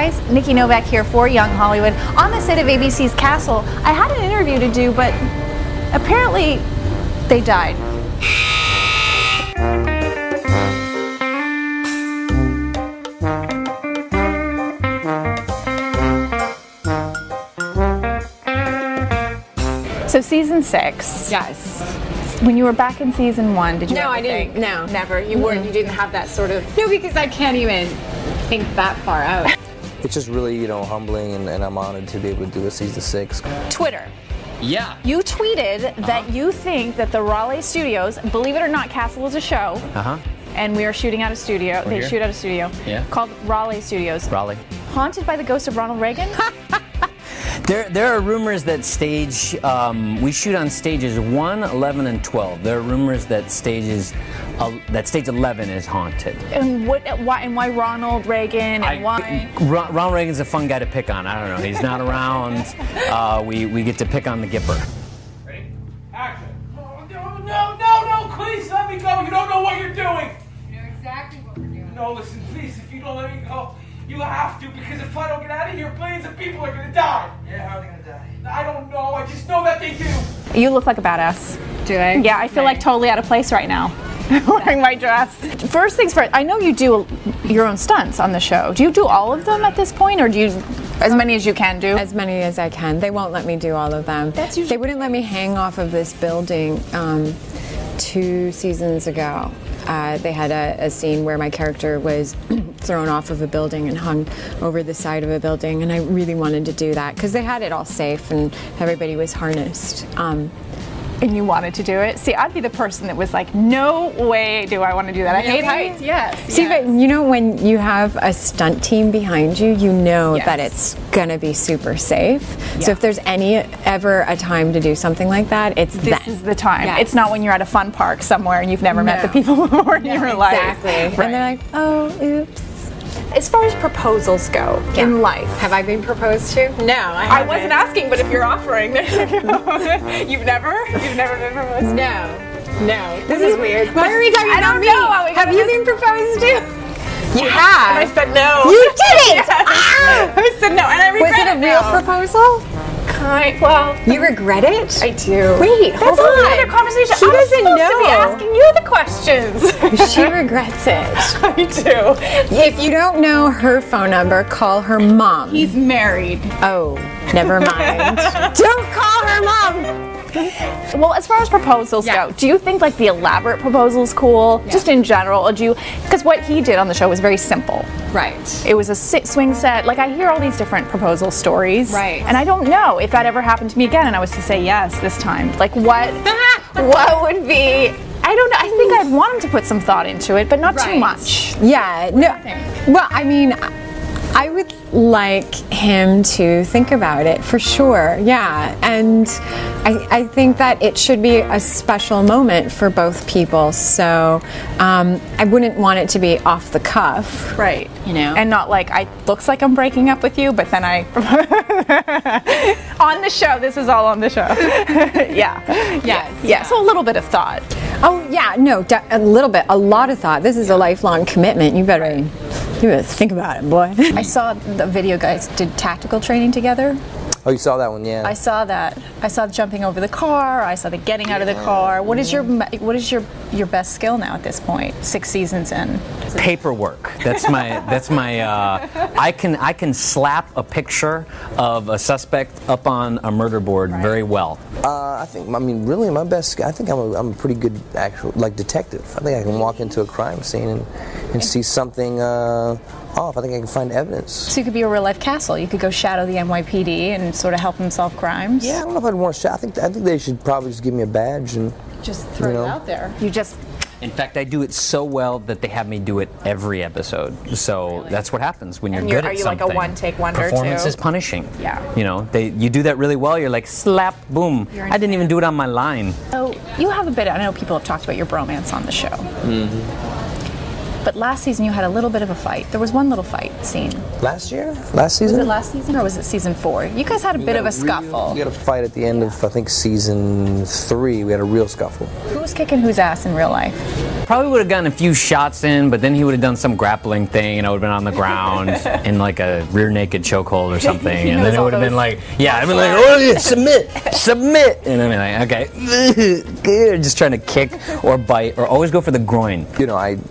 guys, Nikki Novak here for Young Hollywood on the set of ABC's Castle. I had an interview to do, but apparently they died. So season 6. Yes. When you were back in season 1, did you ever I didn't. think? No, never. You weren't. You didn't have that sort of. No, because I can't even think that far out. It's just really, you know, humbling, and I'm honored to be able to do a season 6. Twitter. Yeah. You tweeted that you think that the Raleigh Studios, believe it or not, Castle is a show. And we are shooting out a studio. They shoot out a studio. Yeah. Called Raleigh Studios. Raleigh. Haunted by the ghost of Ronald Reagan? There are rumors that we shoot on stages 1, 11, and 12. There are rumors that stage 11 is haunted. And why Ronald Reagan? And why? Ronald Reagan's a fun guy to pick on. I don't know. He's not around. We get to pick on the Gipper. Ready? Action. Oh, no, please let me go. You don't know what you're doing. You know exactly what we're doing. No, listen, please, if you don't let me go, you have to, because if I don't get out of here, billions of people are gonna die. Yeah, how are they gonna die? I don't know, I just know that they do. You look like a badass. Do I? Yeah, I feel like totally out of place right now. Wearing my dress. First things first, I know you do your own stunts on the show. Do you do all of them at this point, or do you, as many as you can do? As many as I can. They won't let me do all of them. They wouldn't let me hang off of this building 2 seasons ago. They had a scene where my character was thrown off of a building and hung over the side of a building, and I really wanted to do that because they had it all safe and everybody was harnessed. And you wanted to do it? See, I'd be the person that was like, no way do I want to do that. I hate heights. Yes. See, but you know, when you have a stunt team behind you, you know that it's gonna be super safe. Yeah. So if there's ever a time to do something like that, it's this is the time. Yes. It's not when you're at a fun park somewhere and you've never met the people before in your life. Exactly. Right. And they're like, oh, oops. As far as proposals go in life, have I been proposed to? No, I wasn't asking, but if you're offering, there you go. You've never been proposed? No. This is weird. Why are we talking about me? I don't know how we got Have you been proposed to? You have. And I said no. You didn't. I said no, and I regret it. Was it a real proposal? Well, you regret it? I do. Wait, hold on. That's another conversation. She doesn't know. To be asking you the questions. She regrets it. I do. If you don't know her phone number, call her mom. He's married. Oh, never mind. Don't call her mom. Well, as far as proposals go, do you think like the elaborate proposal is cool? Just in general, or do you? Because what he did on the show was very simple. Right. It was a swing set. Like, I hear all these different proposal stories. Right. And I don't know if that ever happened to me again and I was to say yes this time. Like, what would be... I don't know. I think I'd want him to put some thought into it, but not too much. Yeah. No. Well, I mean, I would like him to think about it for sure. Yeah. And I think that it should be a special moment for both people. So I wouldn't want it to be off the cuff. Right. You know? And not like, looks like I'm breaking up with you, but then on the show, this is all on the show. Yeah. So a little bit of thought. Oh, yeah. No, a little bit. A lot of thought. This is a lifelong commitment. You better think about it, boy. I saw the video guys did tactical training together. Oh, you saw that one, yeah. I saw that. I saw the jumping over the car. I saw the getting out of the car. What is your best skill now at this point? 6 seasons in. Paperwork. That's my. I can slap a picture of a suspect up on a murder board very well. I mean, really, my best. I think I'm a pretty good actual detective. I think I can walk into a crime scene and see something off. I think I can find evidence. So you could be a real life Castle. You could go shadow the NYPD and sort of help them solve crimes. Yeah, I don't know if I'd want to shadow. I think they should probably just give me a badge and just throw it out there. In fact, I do it so well that they have me do it every episode. So that's what happens when you're good at something. Are you like a one-take wonder too? Performance is punishing. Yeah. You know, you do that really well. You're like slap, boom. I didn't even do it on my line. So you have a bit. I know people have talked about your bromance on the show. But last season you had a little bit of a fight. There was one little fight scene. Last year? Last season? Was it last season or was it season 4? You guys had a bit of a scuffle. We had a fight at the end of, I think, season 3. We had a real scuffle. Who's kicking whose ass in real life? Probably would have gotten a few shots in, but then he would have done some grappling thing, and I would have been on the ground in like a rear naked chokehold or something, and then it would have been like, yeah, I'd been like, oh yeah, submit, and then I'm like, okay, good, just trying to kick or bite or always go for the groin. You know, I've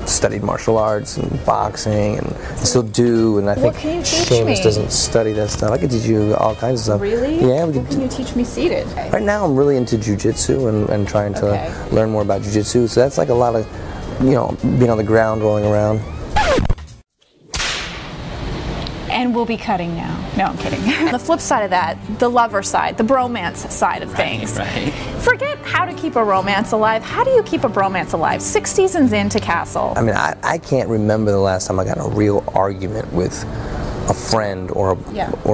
studied martial arts and boxing, and I still do, and I think Seamus doesn't study that stuff. I could teach you all kinds of stuff. Really? Yeah. What can you teach me seated? Right now I'm really into jiu-jitsu and trying to learn more about jiu-jitsu, so that's like a lot of, you know, being on the ground, rolling around. And we'll be cutting now. No, I'm kidding. The flip side of that, the lover side, the bromance side of things. Right. Forget how to keep a romance alive. How do you keep a bromance alive? 6 seasons into Castle. I mean, I can't remember the last time I got in a real argument with a friend or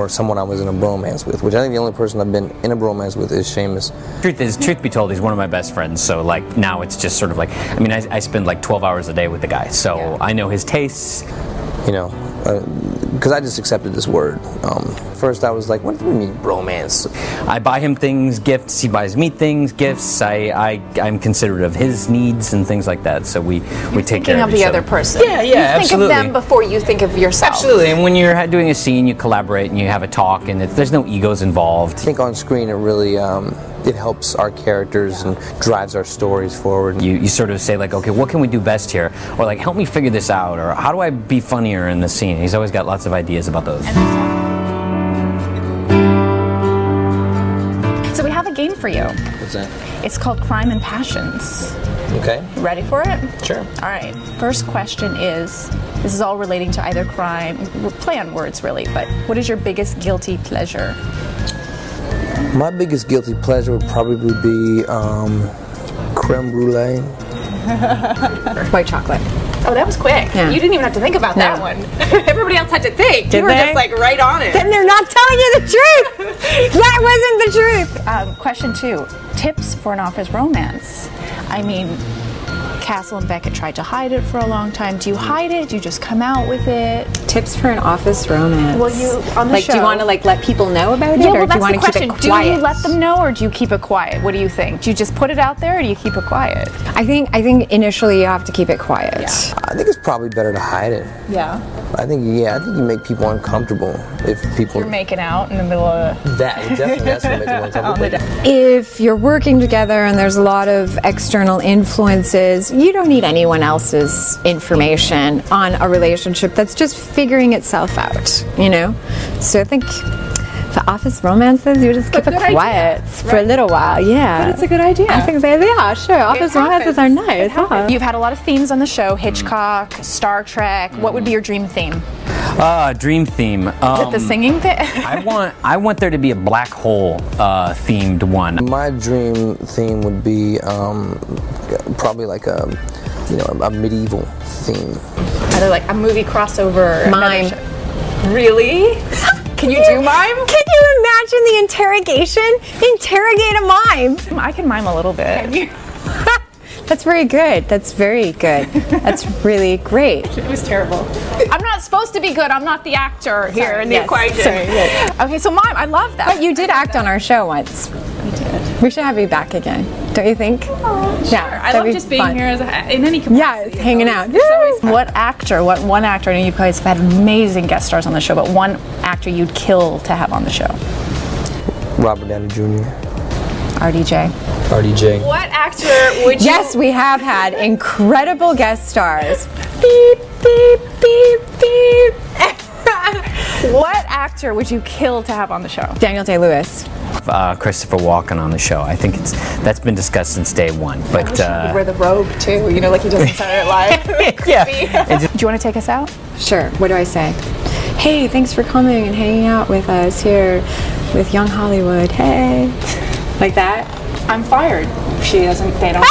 someone I was in a bromance with, which I think the only person I've been in a bromance with is Seamus. Truth be told, he's one of my best friends, so like now it's just sort of like, I mean, I spend like 12 hours a day with the guy, so I know his tastes. You know, because I just accepted this word. First I was like, what do you mean bromance? I buy him things, gifts, he buys me things, gifts, I'm considerate of his needs and things like that, so we take care of each other. Thinking of the other person. Yeah, you absolutely. think of them before you think of yourself. Absolutely, and when you're doing a scene, you collaborate and you have a talk, and there's no egos involved. I think on screen it really, it helps our characters and drives our stories forward. You sort of say like, okay, what can we do best here? Or like, help me figure this out, or how do I be funnier in the scene? He's always got lots of ideas about those. So we have a game for you. What's that? It's called Crime and Passions. Okay. You ready for it? Sure. All right. First question is, this is all relating to either crime, play on words really, but what is your biggest guilty pleasure? My biggest guilty pleasure would probably be creme brulee. White chocolate. Oh, that was quick. Yeah. You didn't even have to think about that one. Everybody else had to think. Did you were they? just like right on it. Then they're not telling you the truth. That wasn't the truth. Question 2, tips for an office romance. I mean, Castle and Beckett tried to hide it for a long time. Do you hide it? Do you just come out with it? Tips for an office romance. Well, you on the like, show. do you want to like let people know about it, Yeah, or well, do you that's want the to keep question. it quiet? Do you let them know, or do you keep it quiet? What do you think? Do you just put it out there, or do you keep it quiet? I think initially you have to keep it quiet. Yeah. I think it's probably better to hide it. Yeah. I think you make people uncomfortable if people... You're making out in the middle of... Definitely, that's what makes people uncomfortable. If you're working together and there's a lot of external influences, you don't need anyone else's information on a relationship that's just figuring itself out, you know? So I think for office romances, you just keep it quiet for a little while, yeah. But it's a good idea. I think yeah, sure, office romances are nice. Huh? You've had a lot of themes on the show, Hitchcock, Star Trek. What would be your dream theme? Dream theme. Is it the singing thing? I want there to be a black hole themed one. My dream theme would be probably like a medieval theme. Either like a movie crossover. Mime. Really? Can you do mime? Can you imagine the interrogation? Interrogate a mime. I can mime a little bit. That's very good. That's very good. That's really great. It was terrible. I'm not supposed to be good. I'm not the actor here in the equation. Sorry, yes. Okay, so mime, I love that. But you did act on our show once. We did. We should have you back again. Don't you think? Oh, sure. Yeah, I love just being fun. here in any capacity. Yeah, it's hanging out. It's always fun. What one actor, I know you guys have had amazing guest stars on the show, but one actor you'd kill to have on the show? Robert Downey Jr. RDJ. RDJ. What actor would you... Yes, we have had incredible guest stars. Beep, beep, beep, beep. What actor would you kill to have on the show? Daniel Day-Lewis. Christopher Walken on the show. I think that's been discussed since day one. But He could wear the robe too, you know, like he does in Saturday Night Live. yeah. Do you want to take us out? Sure. What do I say? Hey, thanks for coming and hanging out with us here with Young Hollywood. Hey. Like that? I'm fired. She doesn't, they don't.